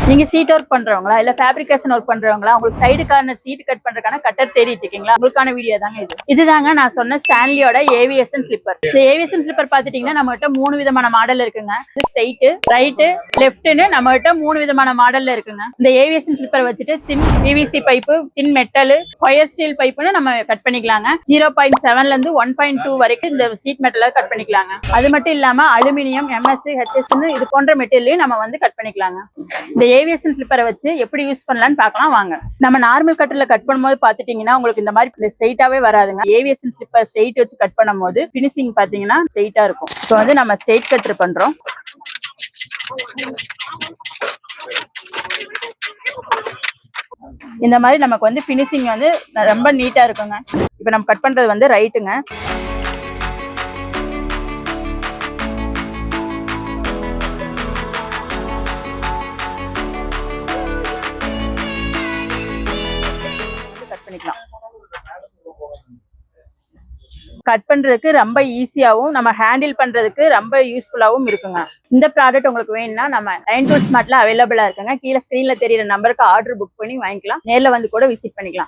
நீங்க seat work பண்றவங்களா இல்ல fabrication work பண்றவங்களா உங்களுக்கு சைடு கார்னர் சீட் கட் பண்றதுக்கான கட்டர் தேடிட்டு இருக்கீங்களா உங்களுக்கான வீடியோ தாங்க இதுதாங்க நான் சொன்ன ஸ்டான்லியோட ஏவிஎஸ்என் ஸ்லிப்பர். இந்த ஏவிஎஸ்என் ஸ்லிப்பர் பாத்துட்டீங்கன்னா நம்ம கிட்ட 3 விதமான மாடல் இருக்குங்க. ஸ்ட்ரைட், ரைட், லெஃப்ட்னு நம்ம கிட்ட 3 விதமான மாடல்ல இருக்குங்க. இந்த ஏவிஎஸ்என் ஸ்லிப்பர் வச்சுட்டு தின் பிவிசி பைப்பு, தின் மெட்டல், ஒயர் ஸ்டீல் பைப்புன்னு நம்ம கட் பண்ணிக்கலாங்க. 0.7ல இருந்து 1.2 வரைக்கும் இந்த சீட் மெட்டல கட் பண்ணிக்கலாங்க. அது மட்டும் இல்லாம அலுமினியம், எம்எஸ், ஹெச்எஸ்ன்னு இது போன்ற மெட்டீரியலையும் நம்ம வந்து கட் பண்ணிக்கலாங்க. இந்த ஏவிஎஸ்என் ஸ்லிப்பரை வச்சு எப்படி யூஸ் பண்ணலாம்னு பார்க்கலாம் வாங்க. நம்ம நார்மல் கட்டர்ல கட் பண்ணும்போது பாத்துட்டீங்கன்னா உங்களுக்கு இந்த மாதிரி ஸ்ட்ரைட்டாவே வராதுங்க. ஏவிஎஸ்என் ஸ்லிப்பர் ஸ்ட்ரைட் வச்சு கட் பண்ணும்போது ஃபினிஷிங் பாத்தீங்கன்னா ஸ்ட்ரைட்டா இருக்கும். இப்போ வந்து நம்ம ஸ்ட்ரைட் கட்டர் பண்றோம். இந்த மாதிரி நமக்கு வந்து ஃபினிஷிங் வந்து ரொம்ப நீட்டா இருக்குங்க. இப்போ நம்ம கட் பண்றது வந்து ரைட்டுங்க. கட் பண்றதுக்கு ரொம்ப ஈஸியாவும் நம்ம ஹேண்டில் பண்றதுக்கு ரொம்ப யூஸ்ஃபுல்லாவும் இருக்குங்க. இந்த ப்ராடக்ட் உங்களுக்கு வேணும்னா நம்ம அயன் டூல்ஸ் ஸ்மார்ட்ல அவைலபிளா இருக்குங்க. கீழே ஸ்கிரீன்ல தெரியுற நம்பருக்கு ஆர்டர் புக் பண்ணி வாங்கிக்கலாம். நேர்ல வந்து கூட விசிட் பண்ணிக்கலாம்.